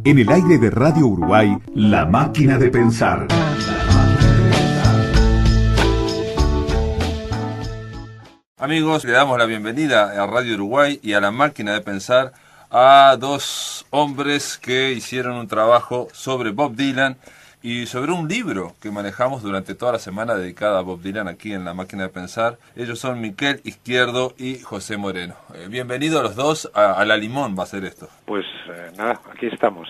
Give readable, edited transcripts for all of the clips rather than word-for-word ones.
En el aire de Radio Uruguay, La Máquina de Pensar. Amigos, le damos la bienvenida a Radio Uruguay y a La Máquina de Pensar a dos hombres que hicieron un trabajo sobre Bob Dylan y sobre un libro que manejamos durante toda la semana dedicada a Bob Dylan aquí en La Máquina de Pensar. Ellos son Miquel Izquierdo y José Moreno. Bienvenidos los dos a La Limón, va a ser esto. Pues nada, aquí estamos.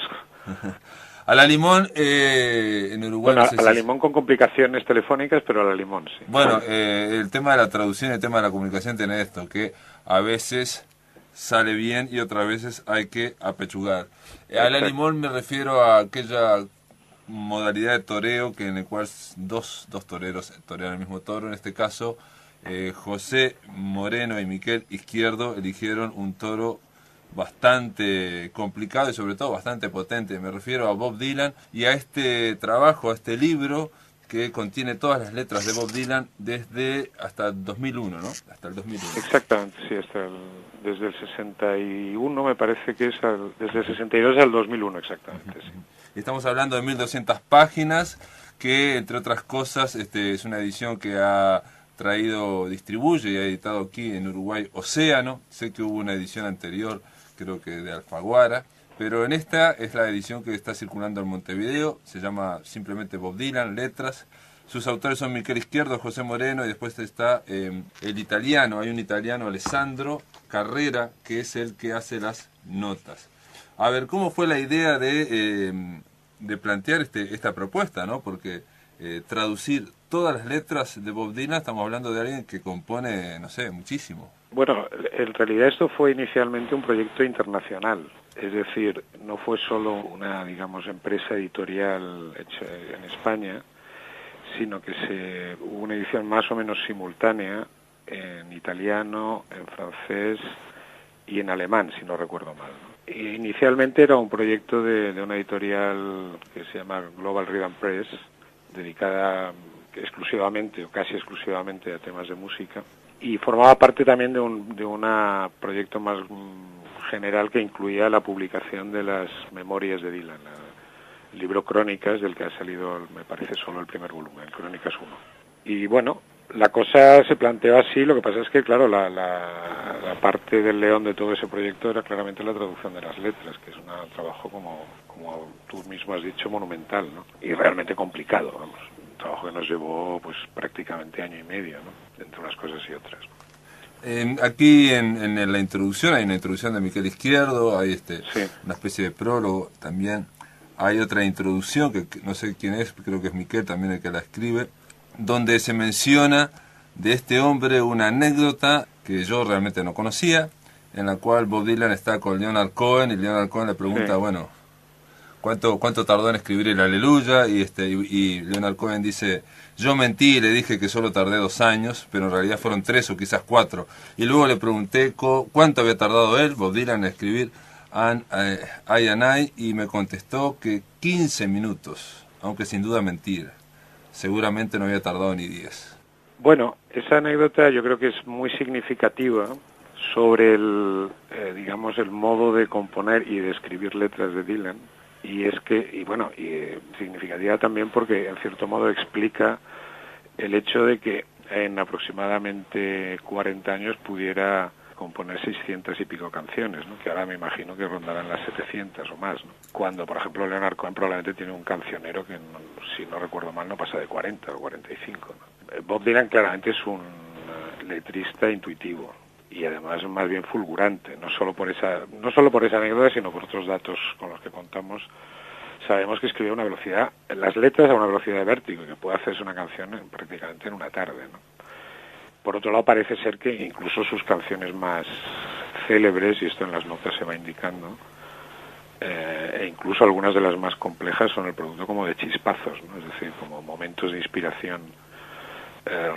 A La Limón, en Uruguay... Bueno, no sé a La si... Limón con complicaciones telefónicas, pero a La Limón, sí. Bueno, el tema de la traducción y el tema de la comunicación tiene esto, que a veces sale bien y otras veces hay que apechugar. A La Limón me refiero a aquella modalidad de toreo que en el cual dos toreros torean el mismo toro. En este caso, José Moreno y Miquel Izquierdo eligieron un toro bastante complicado y sobre todo bastante potente. Me refiero a Bob Dylan y a este trabajo, a este libro que contiene todas las letras de Bob Dylan desde hasta el 2001, ¿no? Hasta el 2001. Exactamente, sí, desde el 61 me parece que es, desde el 62 al 2001 exactamente, sí. Estamos hablando de 1200 páginas que, entre otras cosas, es una edición que ha distribuye y ha editado aquí en Uruguay Océano. Sé que hubo una edición anterior, creo que de Alfaguara, pero en esta es la edición que está circulando en Montevideo. Se llama simplemente Bob Dylan, letras. Sus autores son Miquel Izquierdo, José Moreno, y después está el italiano. Hay un italiano, Alessandro Carrera, que es el que hace las notas. A ver, ¿cómo fue la idea de plantear esta propuesta, ¿no? Porque traducir todas las letras de Bob Dylan, estamos hablando de alguien que compone, no sé, muchísimo. Bueno, en realidad esto fue inicialmente un proyecto internacional, es decir, no fue solo una, digamos, empresa editorial hecha en España, sino que hubo una edición más o menos simultánea en italiano, en francés y en alemán, si no recuerdo mal, ¿no? Inicialmente era un proyecto de una editorial que se llama Global Rhythm Press, dedicada exclusivamente o casi exclusivamente a temas de música, y formaba parte también de un proyecto más general que incluía la publicación de las memorias de Dylan, el libro Crónicas, del que ha salido, me parece, solo el primer volumen, Crónicas 1. Y bueno, la cosa se planteó así. Lo que pasa es que, claro, la parte del león de todo ese proyecto era claramente la traducción de las letras, que es un trabajo, como tú mismo has dicho, monumental, ¿no? Y realmente complicado, vamos. Un trabajo que nos llevó pues prácticamente año y medio, ¿no? Entre unas cosas y otras. Aquí en la introducción, hay una introducción de Miquel Izquierdo, hay sí, una especie de prólogo también. Hay otra introducción, que no sé quién es, creo que es Miquel también el que la escribe, donde se menciona de este hombre una anécdota que yo realmente no conocía, en la cual Bob Dylan está con Leonard Cohen y Leonard Cohen le pregunta, bueno, ¿cuánto tardó en escribir el Aleluya? Y Leonard Cohen dice, yo mentí y le dije que solo tardé 2 años, pero en realidad fueron 3 o quizás 4. Y luego le pregunté cuánto había tardado él, Bob Dylan, en escribir I and I, y me contestó que 15 minutos, aunque sin duda mentira. Seguramente no había tardado ni 10. Bueno, esa anécdota yo creo que es muy significativa sobre digamos, el modo de componer y de escribir letras de Dylan. Y es que, significativa también porque en cierto modo explica el hecho de que en aproximadamente 40 años pudiera componer 600 y pico canciones, ¿no? Que ahora me imagino que rondarán las 700 o más, ¿no? Cuando, por ejemplo, Leonard Cohen probablemente tiene un cancionero que, si no recuerdo mal, no pasa de 40 o 45, ¿no? Bob Dylan claramente es un letrista intuitivo y además más bien fulgurante, no solo por esa anécdota, sino por otros datos con los que contamos. Sabemos que escribía a una velocidad, las letras a una velocidad de vértigo, que puede hacerse una canción prácticamente en una tarde, ¿no? Por otro lado, parece ser que incluso sus canciones más célebres, y esto en las notas se va indicando, e incluso algunas de las más complejas son el producto como de chispazos, ¿no? Es decir, como momentos de inspiración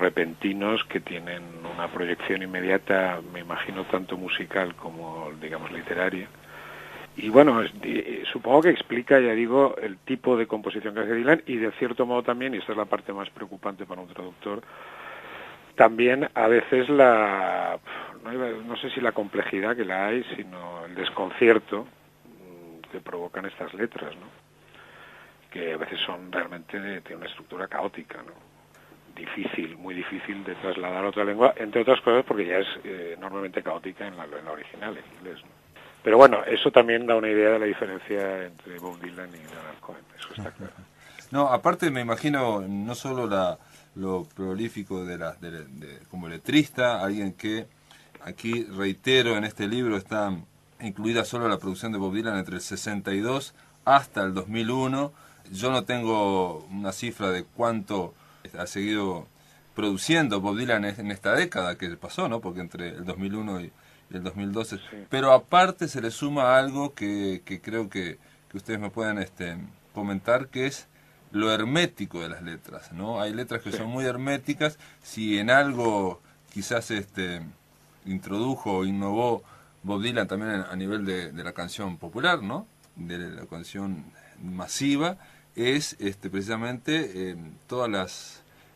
repentinos que tienen una proyección inmediata, me imagino, tanto musical como, digamos, literaria. Y bueno, supongo que explica, ya digo, el tipo de composición que hace Dylan y de cierto modo también, y esta es la parte más preocupante para un traductor, también a veces no sé si la complejidad que la hay, sino el desconcierto que provocan estas letras, ¿no? Que a veces son realmente tienen una estructura caótica, ¿no? Difícil, muy difícil de trasladar a otra lengua, entre otras cosas porque ya es enormemente caótica en la original, en inglés, ¿no? Pero bueno, eso también da una idea de la diferencia entre Bob Dylan y Leonard Cohen, eso está claro. No, aparte me imagino no solo lo prolífico como letrista, alguien que aquí reitero en este libro está incluida solo la producción de Bob Dylan entre el 62 hasta el 2001. Yo no tengo una cifra de cuánto ha seguido produciendo Bob Dylan en esta década que pasó, ¿no? Porque entre el 2001 y el 2012. Sí. Pero aparte se le suma algo que creo que ustedes me pueden comentar, que es lo hermético de las letras, ¿no? Hay letras que son muy herméticas. Si en algo quizás introdujo o innovó Bob Dylan también a nivel de la canción popular, ¿no? De la canción masiva, es precisamente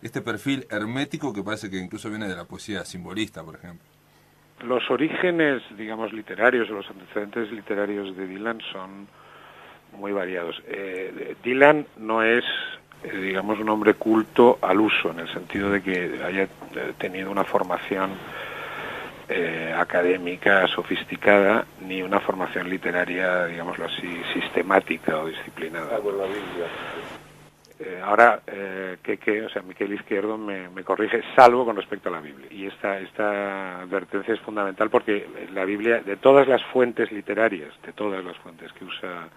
este perfil hermético que parece que incluso viene de la poesía simbolista, por ejemplo. Los orígenes, digamos, literarios o los antecedentes literarios de Dylan son muy variados. Dylan no es, digamos, un hombre culto al uso, en el sentido de que haya tenido una formación académica sofisticada, ni una formación literaria, digámoslo así, sistemática o disciplinada. Con la Biblia. Ahora, o sea, Miquel Izquierdo me corrige, salvo con respecto a la Biblia. Y esta advertencia es fundamental porque la Biblia, de todas las fuentes literarias, de todas las fuentes que usa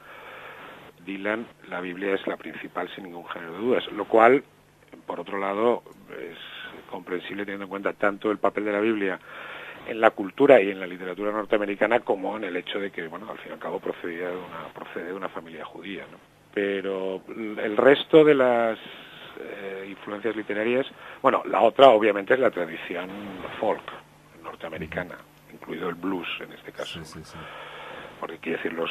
Dylan, la Biblia es la principal sin ningún género de dudas, lo cual, por otro lado, es comprensible teniendo en cuenta tanto el papel de la Biblia en la cultura y en la literatura norteamericana como en el hecho de que, bueno, al fin y al cabo procede de una familia judía, ¿no? Pero el resto de las influencias literarias, bueno, la otra obviamente es la tradición folk norteamericana, incluido el blues en este caso. Sí, sí, sí. Porque quiere decir, los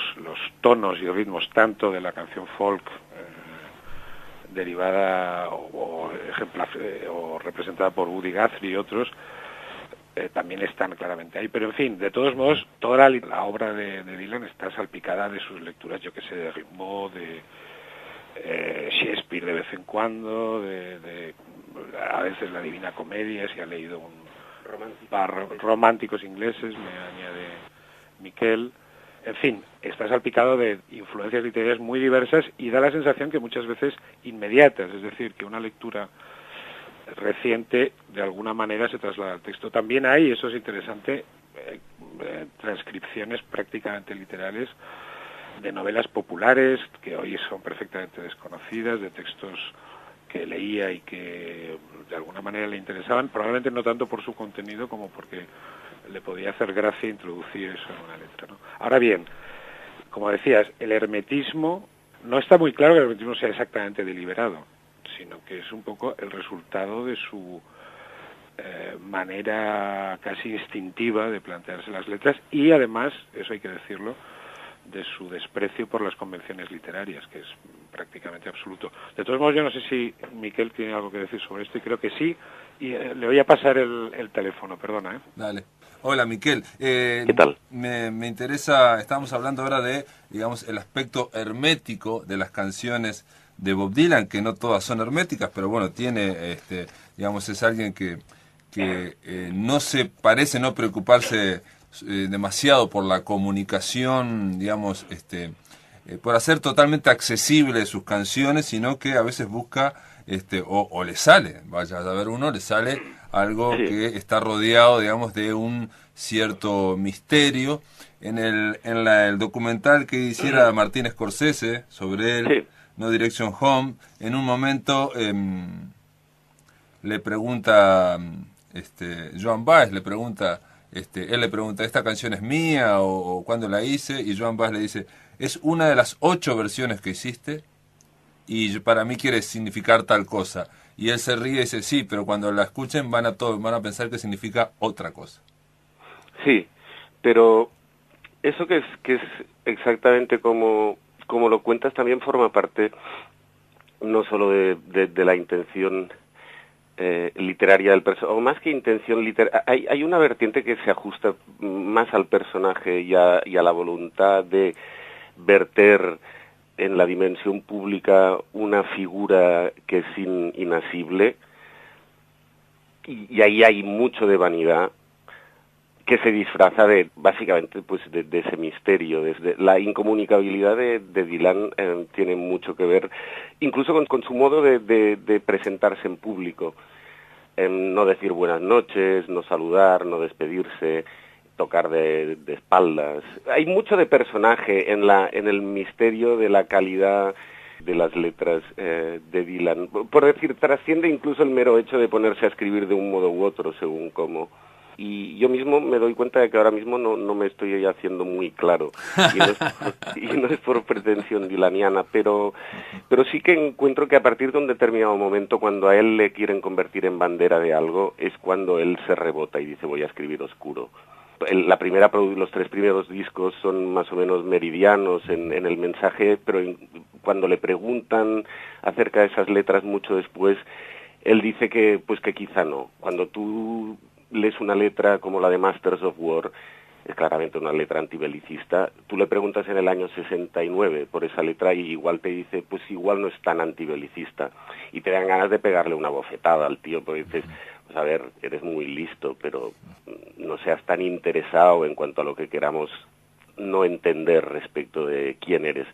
tonos y ritmos tanto de la canción folk derivada o representada por Woody Guthrie y otros, también están claramente ahí, pero en fin, de todos modos, toda la obra de Dylan está salpicada de sus lecturas, yo que sé, de Rimbaud, de Shakespeare de vez en cuando, a veces la Divina Comedia, si ha leído un par románticos ingleses, me añade Miquel. En fin, está salpicado de influencias literarias muy diversas y da la sensación que muchas veces inmediatas, es decir, que una lectura reciente de alguna manera se traslada al texto. También hay, eso es interesante, transcripciones prácticamente literales de novelas populares que hoy son perfectamente desconocidas, de textos que leía y que de alguna manera le interesaban, probablemente no tanto por su contenido como porque le podía hacer gracia introducir eso en una letra, ¿no? Ahora bien, como decías, el hermetismo, no está muy claro que el hermetismo sea exactamente deliberado, sino que es un poco el resultado de su manera casi instintiva de plantearse las letras y además, eso hay que decirlo, de su desprecio por las convenciones literarias, que es prácticamente absoluto. De todos modos, yo no sé si Miquel tiene algo que decir sobre esto, y creo que sí, y le voy a pasar el teléfono, perdona. Dale. Hola, Miquel. ¿Qué tal? Me interesa, estamos hablando ahora de, digamos, el aspecto hermético de las canciones de Bob Dylan, que no todas son herméticas, pero bueno, tiene, digamos, es alguien que no se parece no preocuparse demasiado por la comunicación, digamos, por hacer totalmente accesibles sus canciones, sino que a veces busca, o le sale, vaya a ver uno, le sale algo que está rodeado, digamos, de un cierto misterio. En el documental que hiciera Martin Scorsese sobre él, No Direction Home, en un momento le pregunta, Joan Baez le pregunta, él le pregunta, ¿esta canción es mía o cuándo la hice? Y Joan Baez le dice, es una de las 8 versiones que hiciste y para mí quiere significar tal cosa. Y él se ríe y dice, sí, pero cuando la escuchen van a pensar que significa otra cosa. Sí, pero eso que es exactamente como lo cuentas también forma parte no solo de la intención literaria del personaje, o más que intención literaria, hay una vertiente que se ajusta más al personaje y a la voluntad de verter en la dimensión pública una figura que es inasible, y ahí hay mucho de vanidad que se disfraza de, básicamente, pues de ese misterio. Desde la incomunicabilidad de Dylan tiene mucho que ver, incluso con su modo de presentarse en público. No decir buenas noches, no saludar, no despedirse, tocar de espaldas. Hay mucho de personaje en el misterio de la calidad de las letras de Dylan. Por decir, trasciende incluso el mero hecho de ponerse a escribir de un modo u otro, según cómo. Y yo mismo me doy cuenta de que ahora mismo no me estoy haciendo muy claro, y no es por pretensión dylaniana, pero sí que encuentro que a partir de un determinado momento, cuando a él le quieren convertir en bandera de algo, es cuando él se rebota y dice voy a escribir oscuro. Los 3 primeros discos son más o menos meridianos en el mensaje, pero cuando le preguntan acerca de esas letras mucho después, él dice que quizá no. Cuando tú lees una letra como la de Masters of War, es claramente una letra antibelicista, tú le preguntas en el año 69 por esa letra y igual te dice, pues igual no es tan antibelicista, y te dan ganas de pegarle una bofetada al tío, porque dices, pues a ver, eres muy listo, pero no seas tan interesado en cuanto a lo que queramos no entender respecto de quién eres.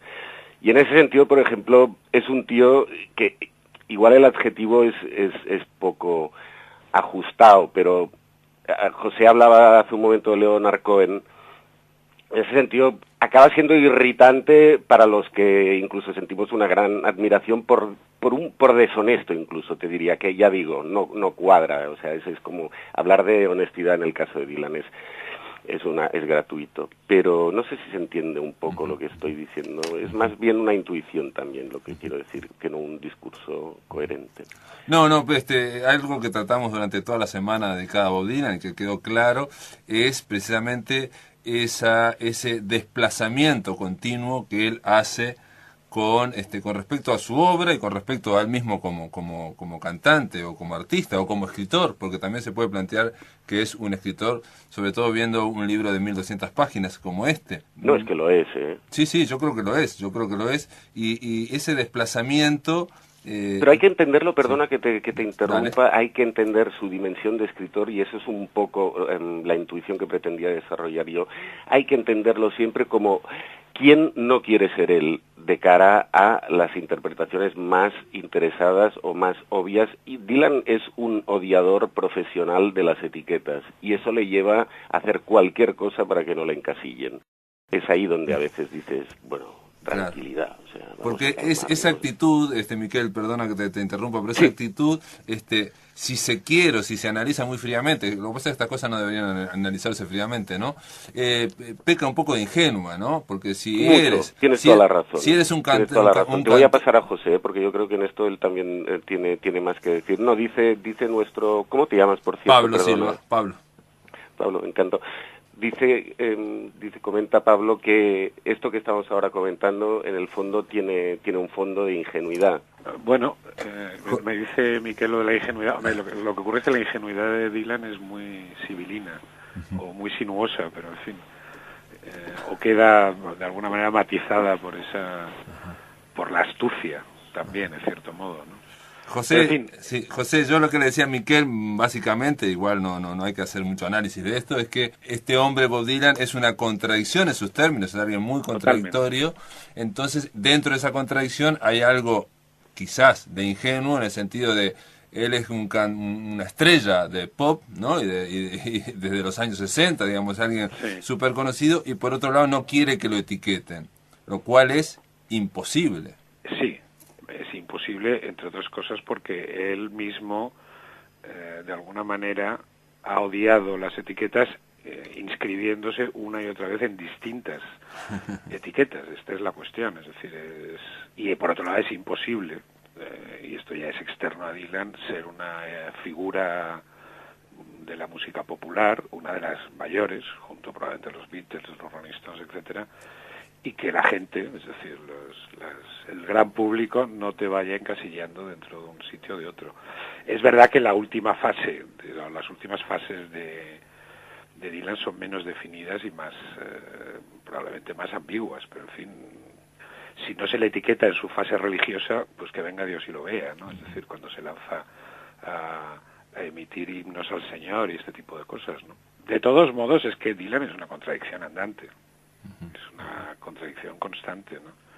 Y en ese sentido, por ejemplo, es un tío que igual el adjetivo es poco ajustado, pero José hablaba hace un momento de Leonard Cohen. En ese sentido, acaba siendo irritante para los que incluso sentimos una gran admiración por deshonesto, incluso, te diría, que ya digo, no cuadra. O sea, es como hablar de honestidad en el caso de Dylan, es gratuito. Pero no sé si se entiende un poco lo que estoy diciendo. Es más bien una intuición también lo que quiero decir, que no un discurso coherente. No, algo que tratamos durante toda la semana dedicada a Bob Dylan y que quedó claro es precisamente ese desplazamiento continuo que él hace con respecto a su obra y con respecto a él mismo como cantante o como artista o como escritor, porque también se puede plantear que es un escritor, sobre todo viendo un libro de 1200 páginas como este. No, es que lo es, Sí, yo creo que lo es, y ese desplazamiento... Pero hay que entenderlo, perdona sí. que te interrumpa, Dale. Hay que entender su dimensión de escritor, y eso es un poco la intuición que pretendía desarrollar yo. Hay que entenderlo siempre como quién no quiere ser él de cara a las interpretaciones más interesadas o más obvias, y Dylan es un odiador profesional de las etiquetas, y eso le lleva a hacer cualquier cosa para que no le encasillen. Es ahí donde a veces dices, bueno... tranquilidad, claro. O sea, porque esa actitud, Miquel, perdona que te interrumpa, pero esa actitud, si se analiza muy fríamente, lo que pasa es que estas cosas no deberían analizarse fríamente, ¿no? Peca un poco de ingenua, ¿no? Porque tienes toda la razón. Si eres un cantante... Te voy a pasar a José, porque yo creo que en esto él también tiene más que decir. No, dice nuestro... ¿Cómo te llamas, por cierto? Pablo Silva, Pablo, me encantó. Comenta Pablo que esto que estamos ahora comentando en el fondo tiene un fondo de ingenuidad. Bueno, me dice Miquel lo de la ingenuidad. Hombre, lo que ocurre es que la ingenuidad de Dylan es muy sibilina o muy sinuosa, pero en fin, o queda de alguna manera matizada por la astucia también, en cierto modo, ¿no? José, yo lo que le decía a Miquel, básicamente, igual no hay que hacer mucho análisis de esto, es que este hombre, Bob Dylan, es una contradicción en sus términos, es alguien muy contradictorio. Totalmente. Entonces, dentro de esa contradicción hay algo quizás de ingenuo, en el sentido de él es una estrella de pop, ¿no? Y desde los años 60, digamos, alguien súper conocido, y por otro lado no quiere que lo etiqueten, lo cual es imposible. Sí. Es imposible, entre otras cosas, porque él mismo, de alguna manera, ha odiado las etiquetas, inscribiéndose una y otra vez en distintas etiquetas. Esta es la cuestión, es decir, y por otro lado es imposible, y esto ya es externo a Dylan, ser una figura de la música popular, una de las mayores, junto probablemente a los Beatles, los Rolling Stones, etcétera, y que la gente, es decir, el gran público, no te vaya encasillando dentro de un sitio o de otro. Es verdad que la última fase, las últimas fases de de Dylan son menos definidas y más, probablemente más ambiguas, pero en fin, si no se le etiqueta en su fase religiosa, pues que venga Dios y lo vea, ¿no? Es decir, cuando se lanza a emitir himnos al Señor y este tipo de cosas, ¿no? De todos modos, es que Dylan es una contradicción andante, es una contradicción constante, ¿no?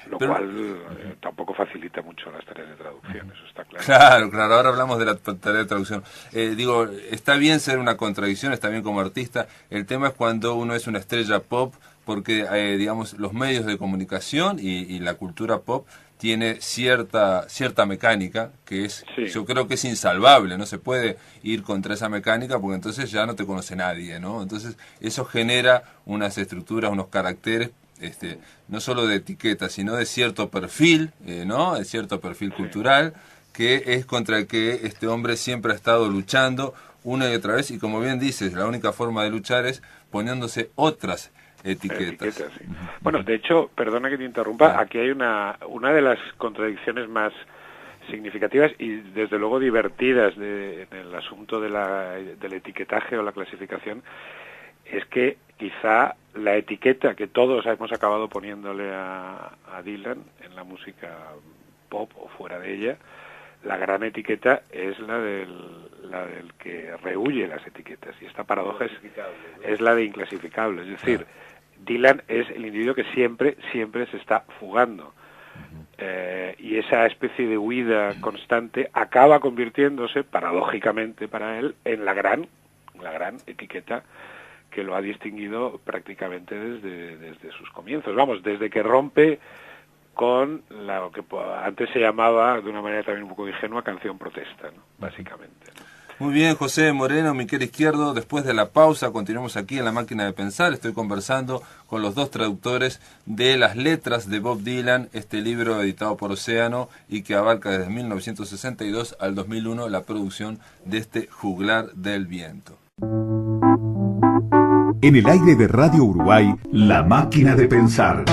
Lo cual tampoco facilita mucho las tareas de traducción, eso está claro. Claro, ahora hablamos de la tarea de traducción. Digo, está bien ser una contradicción, está bien como artista, el tema es cuando uno es una estrella pop, porque, digamos, los medios de comunicación y la cultura pop tiene cierta mecánica que es, sí, yo creo que es insalvable, no se puede ir contra esa mecánica porque entonces ya no te conoce nadie, ¿no? Entonces eso genera unas estructuras, unos caracteres, no solo de etiqueta, sino de cierto perfil, ¿no? De cierto perfil cultural, que es contra el que este hombre siempre ha estado luchando una y otra vez, y como bien dices, la única forma de luchar es poniéndose otras etiquetas. Sí. Bueno, de hecho, perdona que te interrumpa, aquí hay una de las contradicciones más significativas y desde luego divertidas en el asunto del etiquetaje o la clasificación, es que quizá la etiqueta que todos hemos acabado poniéndole a Dylan en la música pop o fuera de ella, la gran etiqueta es la del que rehúye las etiquetas, y esta paradoja es la de inclasificable, es decir, Dylan es el individuo que siempre se está fugando, y esa especie de huida constante acaba convirtiéndose, paradójicamente para él, en la gran etiqueta que lo ha distinguido prácticamente desde sus comienzos. Vamos, desde que rompe con lo que antes se llamaba, de una manera también un poco ingenua, canción protesta, ¿no? Básicamente, ¿no? Muy bien, José Moreno, Miquel Izquierdo. Después de la pausa continuamos aquí en La Máquina de Pensar. Estoy conversando con los dos traductores de las letras de Bob Dylan, este libro editado por Océano y que abarca desde 1962 al 2001 la producción de este Juglar del Viento. En el aire de Radio Uruguay, La Máquina de Pensar.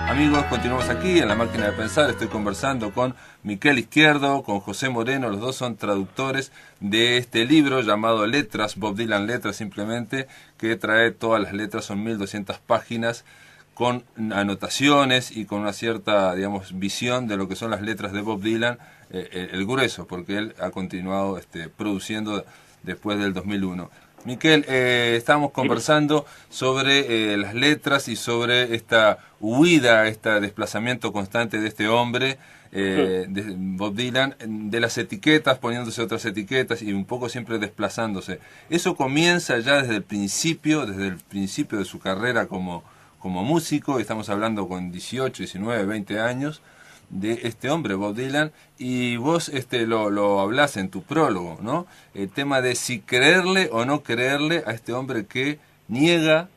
Amigos, continuamos aquí en La Máquina de Pensar. Estoy conversando con Miquel Izquierdo, con José Moreno. Los dos son traductores de este libro llamado Letras, Bob Dylan Letras simplemente, que trae todas las letras, son 1200 páginas, con anotaciones y con una cierta, digamos, visión de lo que son las letras de Bob Dylan, el grueso, porque él ha continuado produciendo después del 2001. Miquel, estábamos conversando sobre las letras y sobre esta huida, este desplazamiento constante de este hombre, de Bob Dylan, de las etiquetas, poniéndose otras etiquetas y un poco siempre desplazándose. Eso comienza ya desde el principio de su carrera como músico. Estamos hablando con 18, 19, 20 años de este hombre, Bob Dylan, y vos lo hablás en tu prólogo, ¿no? El tema de si creerle o no creerle a este hombre que negaba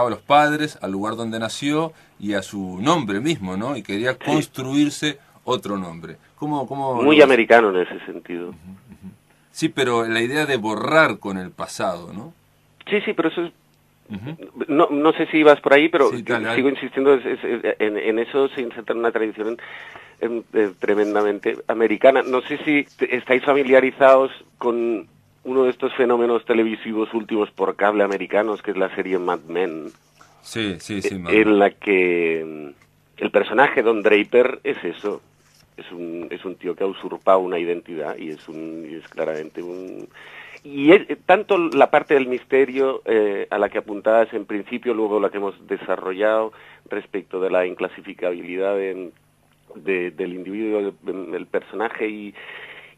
a los padres, al lugar donde nació y a su nombre mismo, ¿no? Y quería construirse otro nombre. ¿Cómo muy americano en ese sentido. Sí, pero la idea de borrar con el pasado, ¿no? Sí, pero eso es... No sé si ibas por ahí, pero sí, sigo insistiendo, en eso se inserta una tradición tremendamente americana. No sé si estáis familiarizados con uno de estos fenómenos televisivos últimos por cable americanos, que es la serie Mad Men. Sí. En la que el personaje Don Draper es eso, es un tío que ha usurpado una identidad y es claramente un... Y es tanto la parte del misterio a la que apuntabas en principio, luego la que hemos desarrollado respecto de la inclasificabilidad del individuo, del personaje y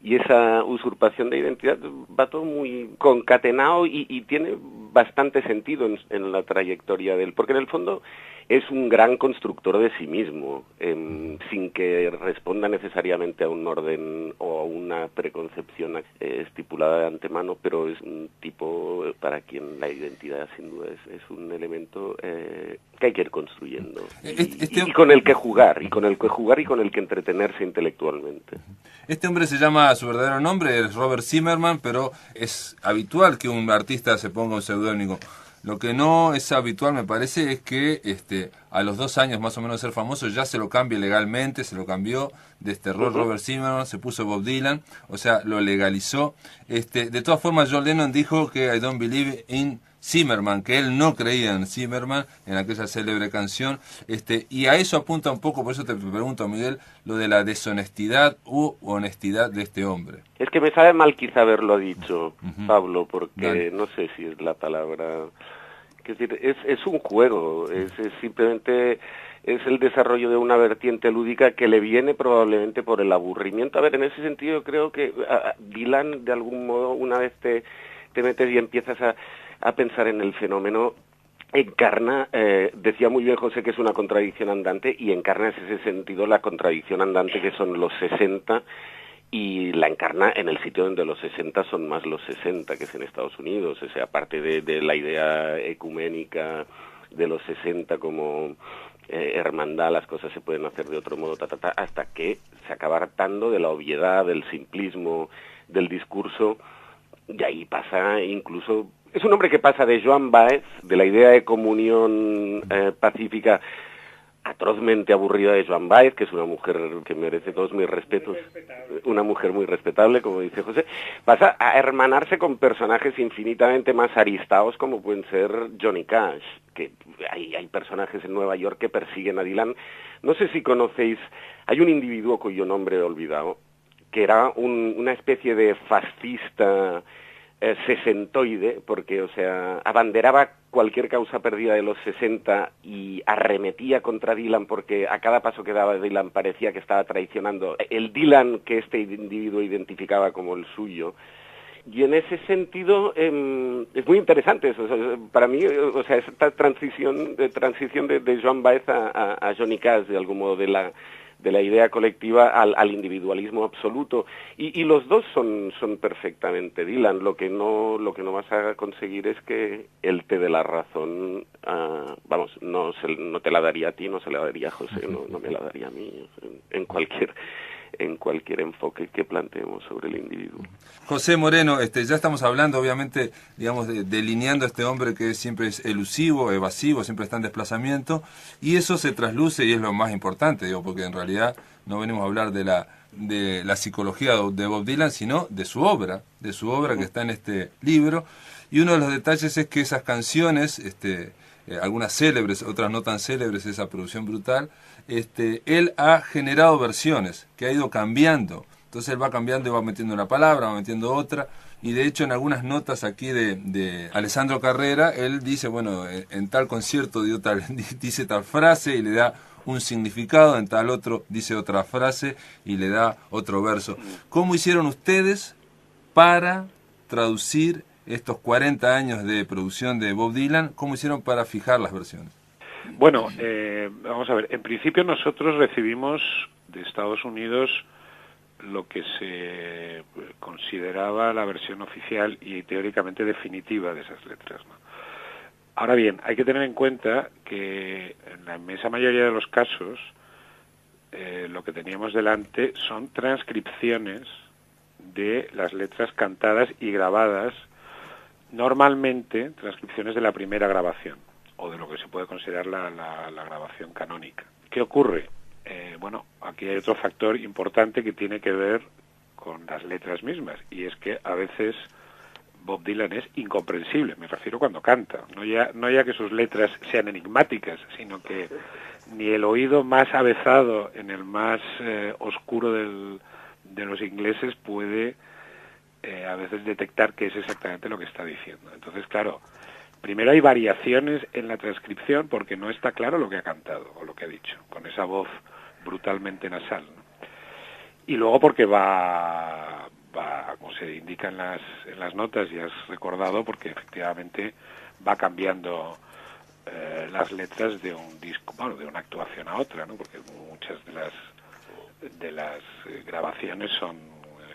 esa usurpación de identidad, va todo muy concatenado y tiene bastante sentido en la trayectoria de él, porque en el fondo es un gran constructor de sí mismo, sin que responda necesariamente a un orden o a una preconcepción estipulada de antemano, pero es un tipo para quien la identidad sin duda es un elemento que hay que ir construyendo y con el que jugar, y con el que entretenerse intelectualmente. Este hombre se llama, su verdadero nombre es Robert Zimmerman, pero es habitual que un artista se ponga un seudónimo. Lo que no es habitual, me parece, es que a los 2 años más o menos de ser famoso ya se lo cambie legalmente, se lo cambió, desterró Robert Zimmerman, se puso Bob Dylan, o sea, lo legalizó. De todas formas, John Lennon dijo que I don't believe in Zimmerman, que él no creía en Zimmerman, en aquella célebre canción, y a eso apunta un poco, por eso te pregunto, Miguel, lo de la deshonestidad u honestidad de este hombre. Es que me sabe mal quizá haberlo dicho, Pablo, porque no sé si es la palabra. Es decir, es un juego, es simplemente es el desarrollo de una vertiente lúdica que le viene probablemente por el aburrimiento. A ver, en ese sentido creo que Dylan, de algún modo, una vez te metes y empiezas a pensar en el fenómeno, encarna, decía muy bien José que es una contradicción andante, y encarna en ese sentido la contradicción andante que son los 60, y la encarna en el sitio donde los 60 son más los 60, que es en Estados Unidos. O sea, aparte de la idea ecuménica de los 60 como hermandad, las cosas se pueden hacer de otro modo, hasta que se acaba hartando de la obviedad, del simplismo, del discurso, y ahí pasa incluso. Es un hombre que pasa de Joan Baez, de la idea de comunión pacífica atrozmente aburrida de Joan Baez, que es una mujer que merece todos mis respetos, una mujer muy respetable, como dice José, pasa a hermanarse con personajes infinitamente más aristados, como pueden ser Johnny Cash, que hay personajes en Nueva York que persiguen a Dylan. No sé si conocéis, hay un individuo cuyo nombre he olvidado, que era una especie de fascista sesentoide, porque, o sea, abanderaba cualquier causa perdida de los 60 y arremetía contra Dylan porque a cada paso que daba Dylan parecía que estaba traicionando el Dylan que este individuo identificaba como el suyo. Y en ese sentido es muy interesante eso. O sea, para mí, o sea, esta transición de Joan Baez a Johnny Cash, de algún modo, de la idea colectiva al individualismo absoluto, y los dos son perfectamente Dylan. Lo que no vas a conseguir es que él te dé la razón, vamos, no te la daría a ti, no se la daría a José, no me la daría a mí, en cualquier enfoque que planteemos sobre el individuo. José Moreno, ya estamos hablando, obviamente, digamos, delineando a este hombre que siempre es elusivo, evasivo, siempre está en desplazamiento, y eso se trasluce y es lo más importante, digo, porque en realidad no venimos a hablar de la psicología de Bob Dylan, sino de su obra que está en este libro, y uno de los detalles es que esas canciones, algunas célebres, otras no tan célebres, esa producción brutal, él ha generado versiones que ha ido cambiando. Entonces él va cambiando y va metiendo una palabra, va metiendo otra, y de hecho en algunas notas aquí de Alessandro Carrera, él dice, bueno, en tal concierto dice tal frase y le da un significado, en tal otro dice otra frase y le da otro verso. ¿Cómo hicieron ustedes para traducir estos 40 años de producción de Bob Dylan? ¿Cómo hicieron para fijar las versiones? Bueno, vamos a ver, en principio nosotros recibimos de Estados Unidos lo que se consideraba la versión oficial y teóricamente definitiva de esas letras, ¿no? Ahora bien, hay que tener en cuenta que en la inmensa mayoría de los casos lo que teníamos delante son transcripciones de las letras cantadas y grabadas, normalmente transcripciones de la primera grabación, o de lo que se puede considerar la grabación canónica. ¿Qué ocurre? Bueno, aquí hay otro factor importante que tiene que ver con las letras mismas, y es que a veces Bob Dylan es incomprensible, me refiero cuando canta, no ya que sus letras sean enigmáticas, sino que ni el oído más avezado en el más oscuro de los ingleses puede a veces detectar qué es exactamente lo que está diciendo. Entonces, claro, primero hay variaciones en la transcripción porque no está claro lo que ha cantado o lo que ha dicho, con esa voz brutalmente nasal, ¿no? Y luego porque va, como se indica en las notas, y has recordado, porque efectivamente va cambiando las letras de un disco, bueno, de una actuación a otra, ¿no? Porque muchas de las grabaciones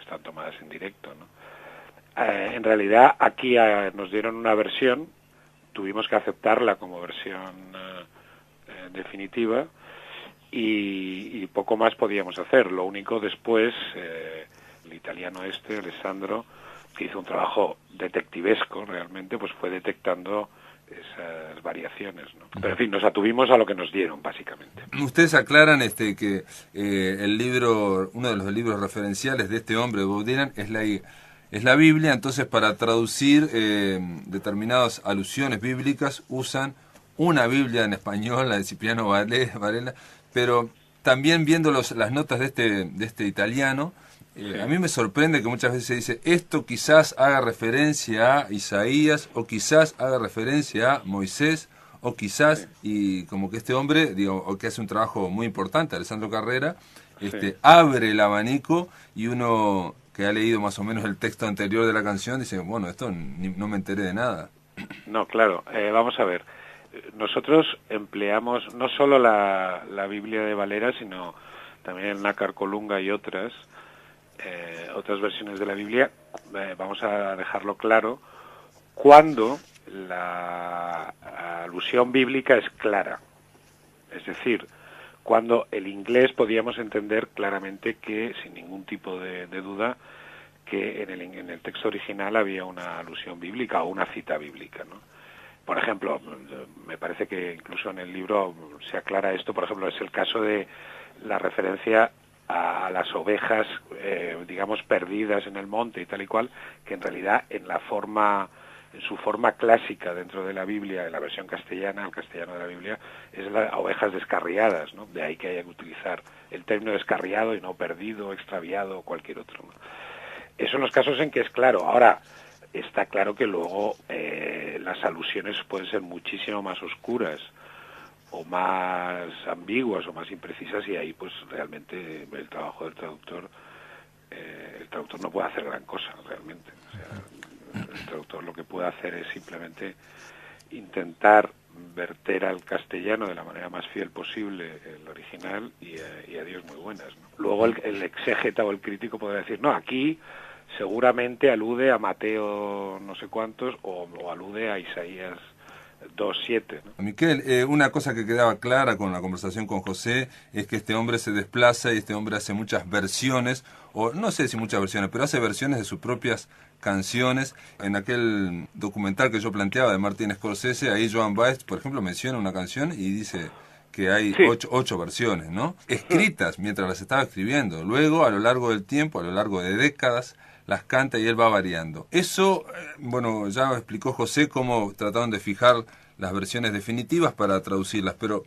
están tomadas en directo, ¿no? En realidad aquí nos dieron una versión, tuvimos que aceptarla como versión definitiva, y poco más podíamos hacer. Lo único después, el italiano Alessandro, que hizo un trabajo detectivesco realmente, pues fue detectando esas variaciones, ¿no? Pero en fin, nos atuvimos a lo que nos dieron, básicamente. Ustedes aclaran que el libro, uno de los libros referenciales de este hombre, Bob Dylan, es la Biblia. Entonces, para traducir determinadas alusiones bíblicas usan una Biblia en español, la de Cipriano Varela, pero también viendo las notas de este italiano, Sí. a mí me sorprende que muchas veces se dice, esto quizás haga referencia a Isaías, o quizás haga referencia a Moisés, o quizás, y como que este hombre, o que hace un trabajo muy importante, Alessandro Carrera, abre el abanico, y uno que ha leído más o menos el texto anterior de la canción dice, bueno, esto no me enteré de nada. No, claro, vamos a ver. Nosotros empleamos no solo la Biblia de Valera, sino también Nácar Colunga y otras versiones de la Biblia. Vamos a dejarlo claro, cuando la alusión bíblica es clara. Es decir, cuando el inglés podíamos entender claramente que, sin ningún tipo de duda, que en el texto original había una alusión bíblica o una cita bíblica, ¿no? Por ejemplo, me parece que incluso en el libro se aclara esto. Por ejemplo, es el caso de la referencia a las ovejas, digamos, perdidas en el monte y tal y cual, que en realidad en su forma clásica dentro de la Biblia, en la versión castellana, el castellano de la Biblia, es las ovejas descarriadas, ¿no? De ahí que haya que utilizar el término descarriado y no perdido, extraviado o cualquier otro, ¿no? Esos son los casos en que es claro. Ahora, está claro que luego las alusiones pueden ser muchísimo más oscuras o más ambiguas o más imprecisas, y ahí pues realmente el trabajo del traductor, el traductor no puede hacer gran cosa realmente. O sea, el traductor lo que puede hacer es simplemente intentar verter al castellano de la manera más fiel posible el original, y a Dios muy buenas, ¿no? Luego el exégeta o el crítico podrá decir, no, aquí seguramente alude a Mateo no sé cuántos o alude a Isaías 2:7, ¿no? Miquel, una cosa que quedaba clara con la conversación con José es que este hombre se desplaza y este hombre hace muchas versiones, o no sé si muchas versiones, pero hace versiones de sus propias canciones. En aquel documental que yo planteaba de Martin Scorsese, ahí Joan Baez, por ejemplo, menciona una canción y dice que hay Sí. ocho versiones, ¿no? Escritas mientras las estaba escribiendo. Luego, a lo largo del tiempo, a lo largo de décadas, las canta y él va variando. Eso, bueno, ya explicó José cómo trataron de fijar las versiones definitivas para traducirlas, pero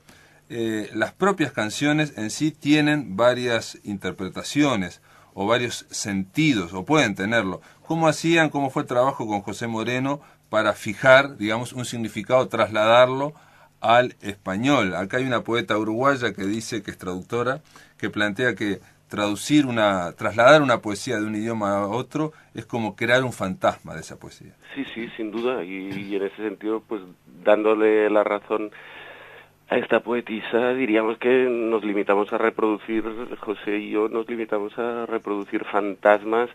las propias canciones en sí tienen varias interpretaciones o varios sentidos, o pueden tenerlo. ¿Cómo fue el trabajo con José Moreno para fijar, digamos, un significado, trasladarlo al español? Acá hay una poeta uruguaya que dice, que es traductora, que plantea que trasladar una poesía de un idioma a otro es como crear un fantasma de esa poesía. Sí, sí, sin duda, y en ese sentido, pues dándole la razón a esta poetisa, diríamos que nos limitamos a reproducir, José y yo nos limitamos a reproducir fantasmas,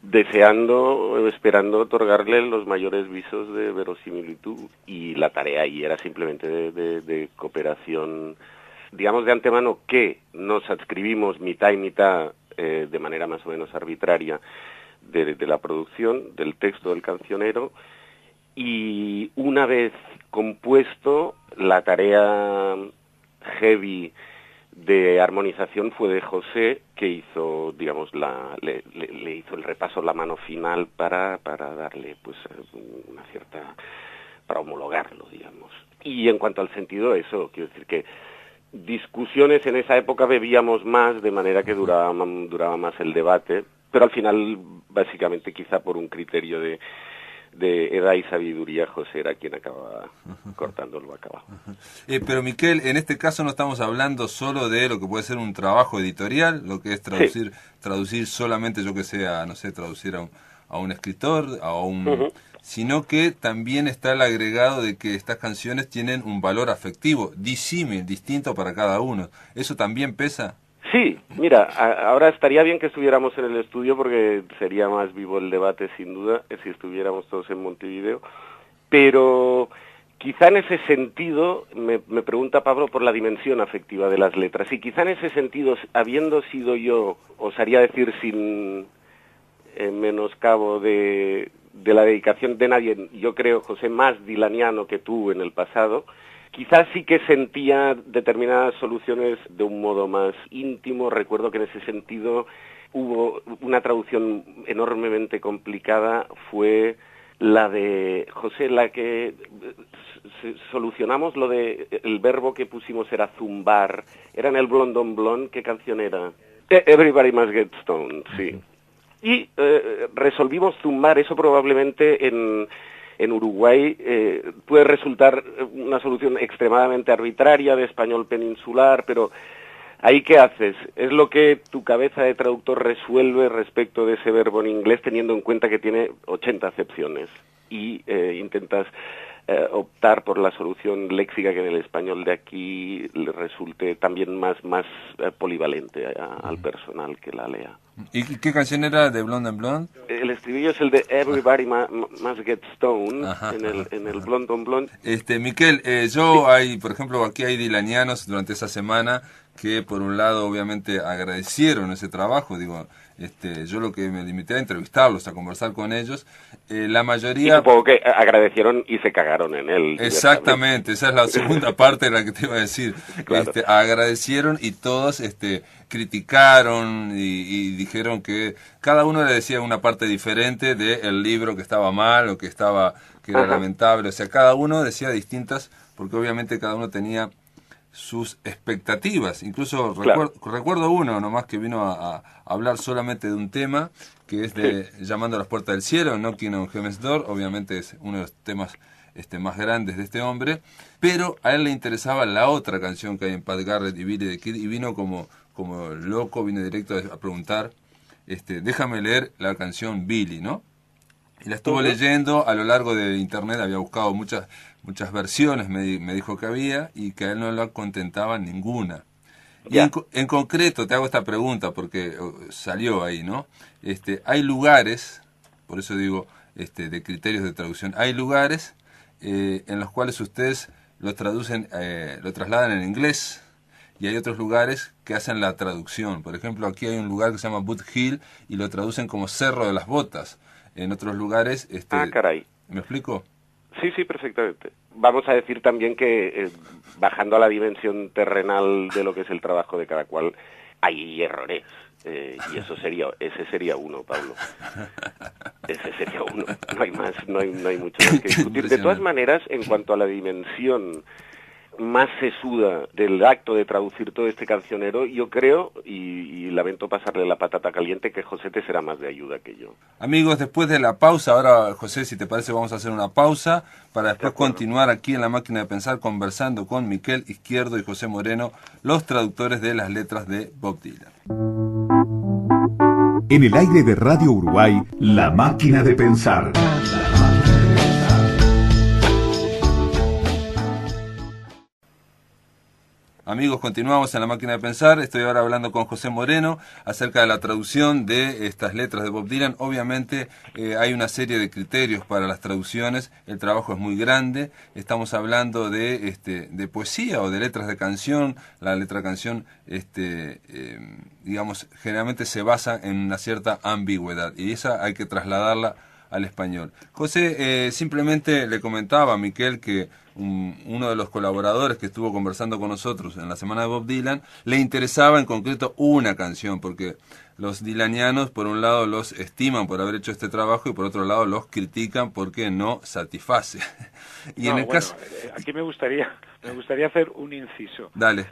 deseando, esperando otorgarle los mayores visos de verosimilitud, y la tarea ahí era simplemente de cooperación, digamos de antemano, que nos adscribimos mitad y mitad de manera más o menos arbitraria de la producción, del texto del cancionero, y una vez compuesto, la tarea heavy de armonización fue de José, que hizo, digamos, le hizo el repaso, la mano final para darle pues una cierta, para homologarlo, digamos. Y en cuanto al sentido, eso, quiero decir que discusiones en esa época bebíamos más, de manera que duraba más el debate, pero al final, básicamente, quizá por un criterio de edad y sabiduría, José era quien acababa cortando el bacalao. Pero Miquel, en este caso no estamos hablando solo de lo que puede ser un trabajo editorial, lo que es traducir solamente, yo que sé, no sé, traducir a un escritor, sino que también está el agregado de que estas canciones tienen un valor afectivo, disímil, distinto para cada uno. ¿Eso también pesa? Sí, mira, ahora estaría bien que estuviéramos en el estudio porque sería más vivo el debate, sin duda, si estuviéramos todos en Montevideo, pero quizá en ese sentido, me pregunta Pablo por la dimensión afectiva de las letras, y quizá en ese sentido, habiendo sido yo, osaría decir sin menoscabo de de la dedicación de nadie, yo creo, José, más dilaniano que tú en el pasado. Quizás sí que sentía determinadas soluciones de un modo más íntimo. Recuerdo que en ese sentido hubo una traducción enormemente complicada, fue la de José, la que solucionamos lo de el verbo que pusimos era zumbar, era en el Blonde on Blonde. ¿Qué canción era? Everybody Must Get Stoned, sí. Y resolvimos zumbar. Eso probablemente en Uruguay puede resultar una solución extremadamente arbitraria de español peninsular, pero ¿ahí qué haces? Es lo que tu cabeza de traductor resuelve respecto de ese verbo en inglés, teniendo en cuenta que tiene 80 acepciones, y intentas optar por la solución léxica que en el español de aquí le resulte también más polivalente al personal que la lea. ¿Y qué canción era de Blonde on Blonde? El estribillo es el de Everybody Must Get Stoned, en el Blonde on Blonde. Miquel, por ejemplo, aquí hay dilanianos durante esa semana que por un lado obviamente agradecieron ese trabajo, yo lo que me limité a entrevistarlos, a conversar con ellos, la mayoría... Y supongo que agradecieron y se cagaron en él. Exactamente, esa es la segunda parte de la que te iba a decir. Claro. Agradecieron y todos criticaron y dijeron que cada uno le decía una parte diferente del libro que estaba mal o que era lamentable. O sea, cada uno decía distintas, porque obviamente cada uno tenía sus expectativas. Incluso recuerdo uno nomás que vino a hablar solamente de un tema, que es de Llamando a las Puertas del Cielo, Knocking on Heaven's Door. Obviamente es uno de los temas más grandes de este hombre, pero a él le interesaba la otra canción que hay en Pat Garrett y Billy the Kid, y vino como loco, vino directo a preguntar, déjame leer la canción Billy, ¿no? Y la estuvo leyendo a lo largo de internet, había buscado muchas versiones, me dijo que había, y que a él no le contentaba ninguna. Y en concreto te hago esta pregunta porque salió ahí, ¿no? Hay lugares, por eso digo, de criterios de traducción, hay lugares en los cuales ustedes lo trasladan en inglés, y hay otros lugares que hacen la traducción. Por ejemplo, aquí hay un lugar que se llama Boot Hill y lo traducen como Cerro de las Botas. En otros lugares... caray. ¿Me explico? Sí, perfectamente. Vamos a decir también que, bajando a la dimensión terrenal de lo que es el trabajo de cada cual, hay errores. Y ese sería uno, Pablo. Ese sería uno. No hay más, no hay mucho más que discutir. De todas maneras, en cuanto a la dimensión más sesuda del acto de traducir todo este cancionero, yo creo, y lamento pasarle la patata caliente, que José te será más de ayuda que yo. Amigos, después de la pausa, ahora José, si te parece, vamos a hacer una pausa para después continuar aquí en La Máquina de Pensar conversando con Miquel Izquierdo y José Moreno, los traductores de las letras de Bob Dylan. En el aire de Radio Uruguay, La Máquina de Pensar. Amigos, continuamos en La Máquina de Pensar. Estoy ahora hablando con José Moreno acerca de la traducción de estas letras de Bob Dylan. Obviamente hay una serie de criterios para las traducciones. El trabajo es muy grande. Estamos hablando de poesía o de letras de canción. La letra de canción, generalmente se basa en una cierta ambigüedad, y esa hay que trasladarla al español. José, simplemente le comentaba a Miquel que uno de los colaboradores que estuvo conversando con nosotros en la semana de Bob Dylan le interesaba en concreto una canción, porque los dilanianos por un lado los estiman por haber hecho este trabajo y por otro lado los critican porque no satisface. Y en el caso... Aquí me gustaría hacer un inciso. Dale.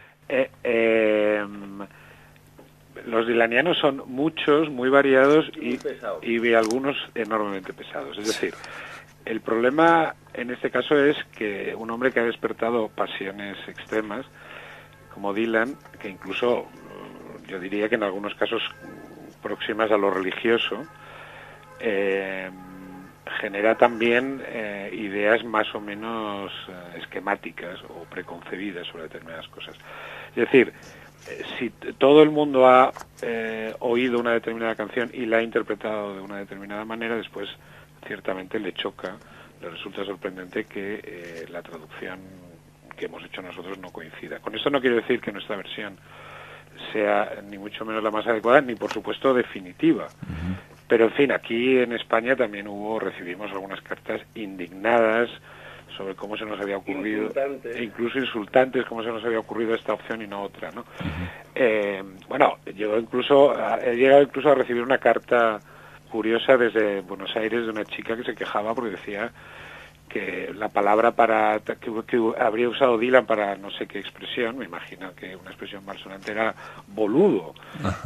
Los dilanianos son muchos, muy variados y algunos enormemente pesados. Es decir, el problema en este caso es que un hombre que ha despertado pasiones extremas, como Dylan, que incluso yo diría que en algunos casos próximas a lo religioso, genera también ideas más o menos esquemáticas o preconcebidas sobre determinadas cosas. Es decir, si todo el mundo ha oído una determinada canción y la ha interpretado de una determinada manera, después ciertamente le choca, le resulta sorprendente que la traducción que hemos hecho nosotros no coincida. Con esto no quiero decir que nuestra versión sea ni mucho menos la más adecuada, ni por supuesto definitiva. Pero en fin, aquí en España también recibimos algunas cartas indignadas sobre cómo se nos había ocurrido, e incluso insultantes, cómo se nos había ocurrido esta opción y no otra, ¿no? Bueno, he llegado incluso a recibir una carta curiosa desde Buenos Aires de una chica que se quejaba porque decía que la palabra que habría usado Dylan para no sé qué expresión, me imagino que una expresión malsonante era boludo,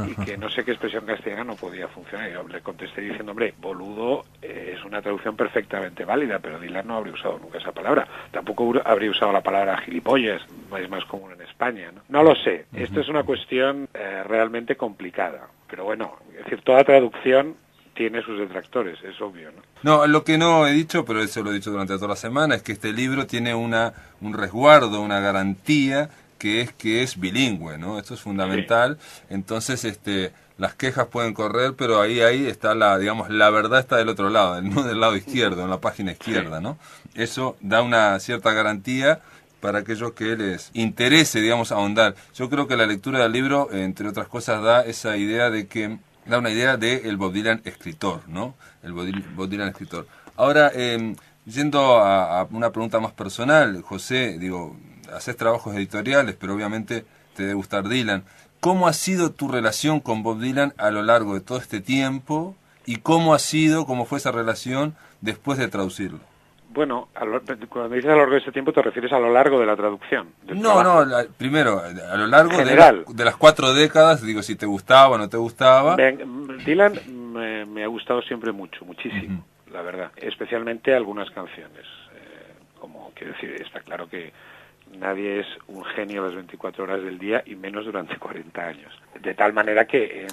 y que no sé qué expresión castellana no podía funcionar. Y yo le contesté diciendo, hombre, boludo es una traducción perfectamente válida, pero Dylan no habría usado nunca esa palabra. Tampoco habría usado la palabra gilipollas, es más común en España, ¿no? No lo sé, esto es una cuestión realmente complicada, pero bueno, es decir, toda traducción tiene sus detractores, es obvio, ¿no? No, lo que no he dicho, pero eso lo he dicho durante toda la semana, es que este libro tiene un resguardo, una garantía, que es bilingüe, ¿no? Esto es fundamental. Sí. Entonces, las quejas pueden correr, pero ahí está la verdad está del otro lado, no del lado izquierdo, en la página izquierda, ¿no? Eso da una cierta garantía para aquellos que les interese, digamos, ahondar. Yo creo que la lectura del libro, entre otras cosas, da una idea de el Bob Dylan escritor, ¿no? El Bob Dylan escritor. Ahora, yendo a una pregunta más personal, José, digo, haces trabajos editoriales, pero obviamente te debe gustar Dylan. ¿Cómo ha sido tu relación con Bob Dylan a lo largo de todo este tiempo? ¿Y cómo fue esa relación después de traducirlo? Bueno, cuando dices a lo largo de ese tiempo, ¿te refieres a lo largo de la traducción? Primero, a lo largo de las 4 décadas, digo, si te gustaba o no te gustaba. Dylan me ha gustado siempre muchísimo, la verdad. Especialmente algunas canciones. Como quiero decir, está claro que nadie es un genio las 24 horas del día y menos durante 40 años. De tal manera que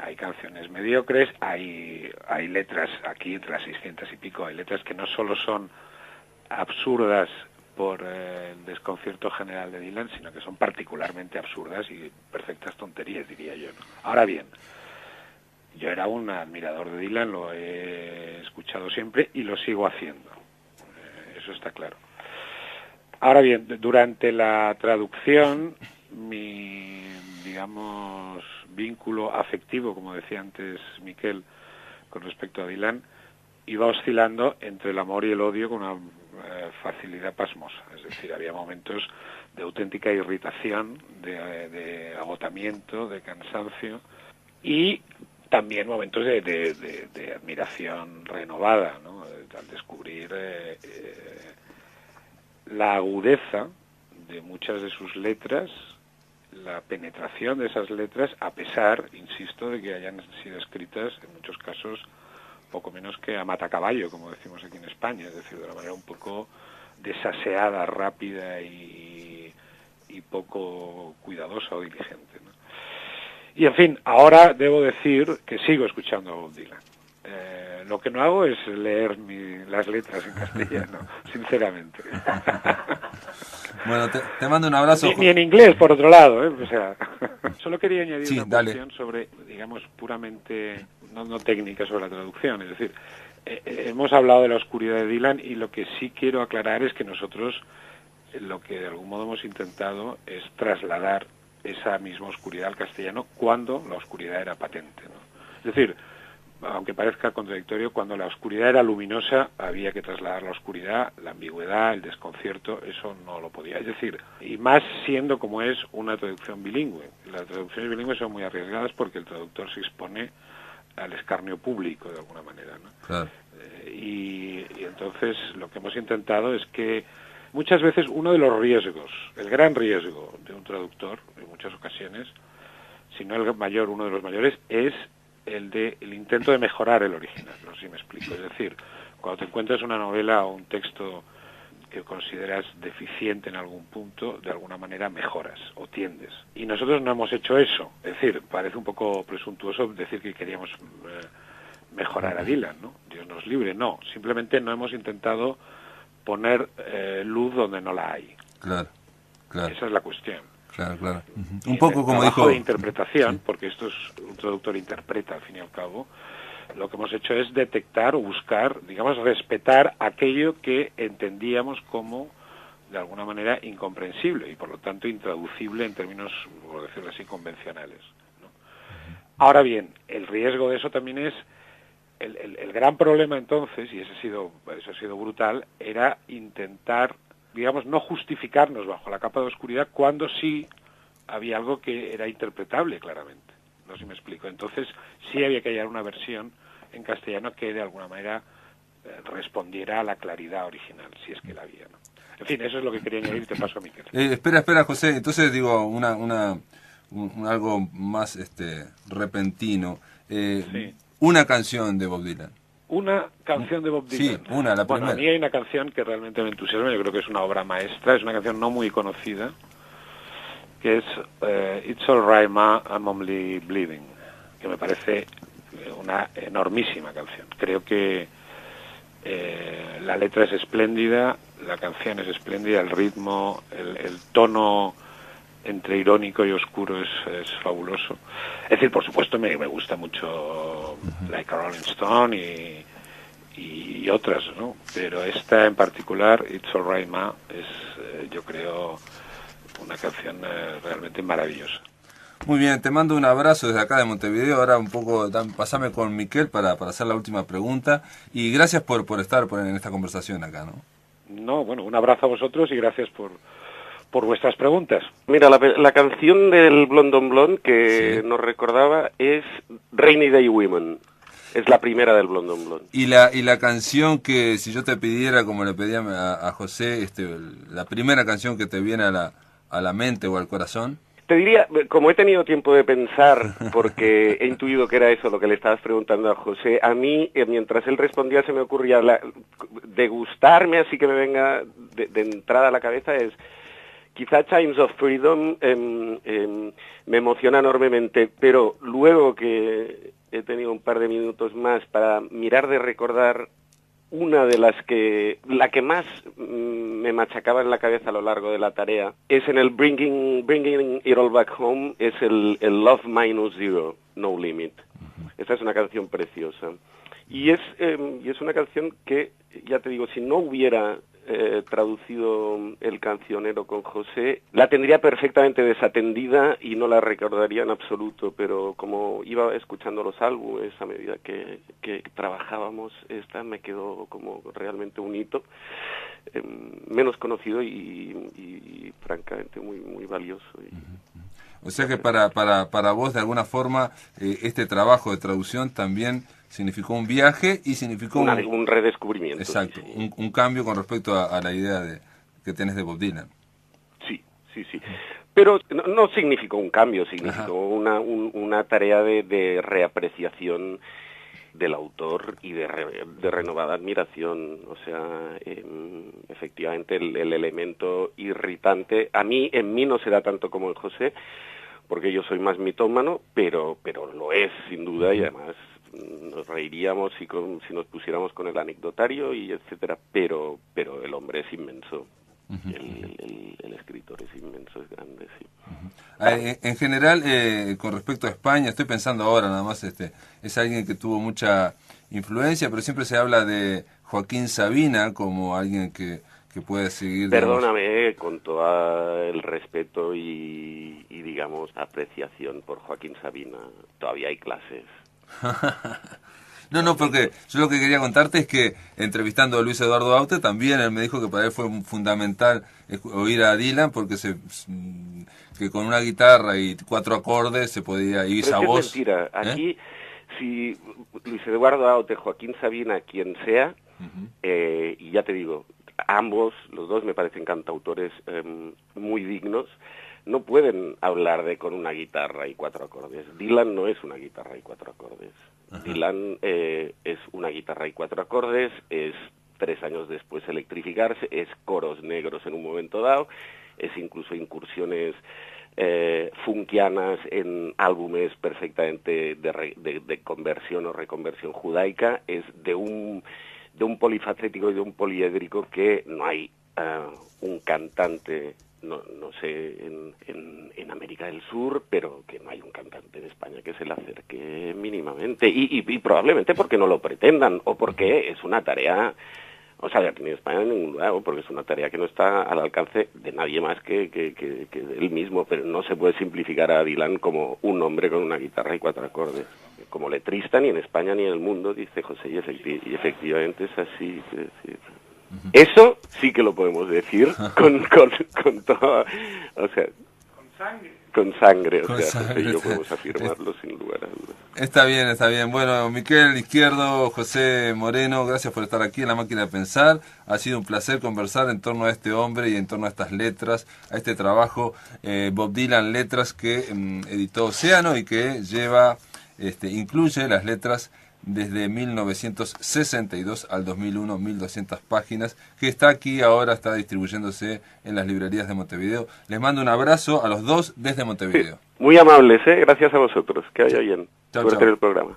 hay canciones mediocres, hay letras, aquí entre las 600 y pico, hay letras que no solo son absurdas por el desconcierto general de Dylan, sino que son particularmente absurdas y perfectas tonterías, diría yo, ¿no? Ahora bien, yo era un admirador de Dylan, lo he escuchado siempre y lo sigo haciendo. Eso está claro. Ahora bien, durante la traducción, mi, digamos, vínculo afectivo, como decía antes Miquel, con respecto a Dylan, iba oscilando entre el amor y el odio con una facilidad pasmosa. Es decir, había momentos de auténtica irritación, de agotamiento, de cansancio, y también momentos de admiración renovada, ¿no? Al descubrir la agudeza de muchas de sus letras, la penetración de esas letras, a pesar, insisto, de que hayan sido escritas en muchos casos poco menos que a matacaballo, como decimos aquí en España, es decir, de una manera un poco desaseada, rápida y poco cuidadosa o diligente, ¿no? Y en fin, ahora debo decir que sigo escuchando a Bob Dylan. Lo que no hago es leer las letras en castellano, sinceramente. Bueno, te mando un abrazo. Ni en inglés, por otro lado, ¿eh? O sea, solo quería añadir una cuestión sobre, digamos, puramente, no técnica sobre la traducción. Es decir, hemos hablado de la oscuridad de Dylan y lo que sí quiero aclarar es que nosotros lo que de algún modo hemos intentado es trasladar esa misma oscuridad al castellano cuando la oscuridad era patente, ¿no? Es decir, aunque parezca contradictorio, cuando la oscuridad era luminosa había que trasladar la oscuridad, la ambigüedad, el desconcierto, eso no lo podía. Es decir, y más siendo como es una traducción bilingüe. Las traducciones bilingües son muy arriesgadas porque el traductor se expone al escarnio público de alguna manera, ¿no? Claro. Y entonces lo que hemos intentado es que muchas veces uno de los riesgos, el gran riesgo de un traductor, en muchas ocasiones, si no el mayor, uno de los mayores, es el intento de mejorar el original, no sé si me explico. Es decir, cuando te encuentras una novela o un texto que consideras deficiente en algún punto, de alguna manera mejoras o tiendes. Y nosotros no hemos hecho eso. Es decir, parece un poco presuntuoso decir que queríamos mejorar a Dylan, ¿no? Dios nos libre, no. Simplemente no hemos intentado poner luz donde no la hay. Claro, claro. Esa es la cuestión. Claro, claro. Y un poco como dijo... de interpretación, sí, porque esto es un traductor interpreta al fin y al cabo, lo que hemos hecho es detectar o buscar, digamos, respetar aquello que entendíamos como, de alguna manera, incomprensible y por lo tanto intraducible en términos, por decirlo así, convencionales, ¿no? Ahora bien, el riesgo de eso también es el gran problema entonces, y eso ha sido brutal, era intentar, digamos, no justificarnos bajo la capa de oscuridad cuando sí había algo que era interpretable claramente. No sé si me explico. Entonces sí había que hallar una versión en castellano que de alguna manera respondiera a la claridad original, si es que la había, ¿no? En fin, eso es lo que quería añadir, te paso a Miquel. Espera, José, entonces digo, algo más repentino. Sí. Una canción de Bob Dylan. Una canción de Bob Dylan. Sí, la primera. A mí hay una canción que realmente me entusiasma, yo creo que es una obra maestra, es una canción no muy conocida, que es It's All Right Ma, I'm Only Bleeding, que me parece una enormísima canción. Creo que la letra es espléndida, la canción es espléndida, el ritmo, el tono entre irónico y oscuro es fabuloso. Es decir, por supuesto me gusta mucho Like a Rolling Stone y otras, ¿no? Pero esta en particular, It's All Right Ma, es yo creo una canción realmente maravillosa. Muy bien, te mando un abrazo desde acá de Montevideo. Ahora un poco, pasame con Miquel para hacer la última pregunta. Y gracias por estar en esta conversación acá, ¿no? No, bueno, un abrazo a vosotros y gracias por vuestras preguntas. Mira, la canción del Blonde on Blonde que nos recordaba es Rainy Day Women. Es la primera del Blonde on Blonde. Y la canción que, si yo te pidiera, como le pedía a José, la primera canción que te viene a la mente o al corazón. Te diría, como he tenido tiempo de pensar, porque he intuido que era eso lo que le estabas preguntando a José, a mí, mientras él respondía, se me ocurría de gustarme, así que me venga de entrada a la cabeza, es quizá Chimes of Freedom. Me emociona enormemente, pero luego que he tenido un par de minutos más para mirar de recordar una de la que más me machacaba en la cabeza a lo largo de la tarea, es en el Bringing It All Back Home, es el Love Minus Zero, No Limit. Esta es una canción preciosa. Y es una canción que, ya te digo, si no hubiera traducido el cancionero con José, la tendría perfectamente desatendida y no la recordaría en absoluto, pero como iba escuchando los álbumes a medida que trabajábamos, esta me quedó como realmente un hito, menos conocido y francamente muy, muy valioso. O sea que para vos, de alguna forma, este trabajo de traducción también significó un viaje y significó un redescubrimiento. Exacto, sí. un cambio con respecto a la idea que tenés de Bob Dylan. Sí. Pero no significó un cambio, significó una tarea de reapreciación del autor y de renovada admiración. O sea, efectivamente el elemento irritante, en mí no se da tanto como en José, porque yo soy más mitómano, pero lo es sin duda, y además nos reiríamos si nos pusiéramos con el anecdotario y etcétera, pero el hombre es inmenso. El escritor es inmenso, es grande, sí. En general, con respecto a España, estoy pensando ahora nada más, es alguien que tuvo mucha influencia, pero siempre se habla de Joaquín Sabina como alguien que puede seguir... Perdóname, con todo el respeto y digamos, apreciación por Joaquín Sabina, todavía hay clases. No, porque yo lo que quería contarte es que entrevistando a Luis Eduardo Aute también él me dijo que para él fue fundamental oír a Dylan porque que con una guitarra y 4 acordes se podía ir esa voz. Es mentira. Aquí, si Luis Eduardo Aute, Joaquín Sabina, quien sea, y ya te digo, ambos, los dos me parecen cantautores muy dignos, no pueden hablar de con una guitarra y 4 acordes. Dylan no es una guitarra y 4 acordes. Ajá. Dylan es una guitarra y 4 acordes, es 3 años después electrificarse, es coros negros en un momento dado, es incluso incursiones funkianas en álbumes perfectamente de conversión o reconversión judaica, es de un polifacético y de un poliédrico que no hay un cantante, no sé, en América del Sur, pero que no hay un cantante en España que se le acerque mínimamente, y probablemente porque no lo pretendan, o porque es una tarea O sea, ni en España ni en ningún lado, porque es una tarea que no está al alcance de nadie más que de él mismo, pero no se puede simplificar a Dylan como un hombre con una guitarra y 4 acordes. Como letrista ni en España ni en el mundo, dice José, y efectivamente es así. Es decir, eso sí que lo podemos decir con toda, o sea, con sangre, o sea, José y yo podemos afirmarlo sin lugar a dudas. Está bien, está bien. Bueno, Miquel Izquierdo, José Moreno, gracias por estar aquí en La Máquina de Pensar. Ha sido un placer conversar en torno a este hombre y en torno a estas letras, a este trabajo Bob Dylan Letras que editó Océano y que lleva, incluye las letras desde 1962 al 2001, 1200 páginas, que está aquí ahora, está distribuyéndose en las librerías de Montevideo. Les mando un abrazo a los dos desde Montevideo. Sí, muy amables, gracias a vosotros, que vaya bien. Chau, Suerte chau. en el programa.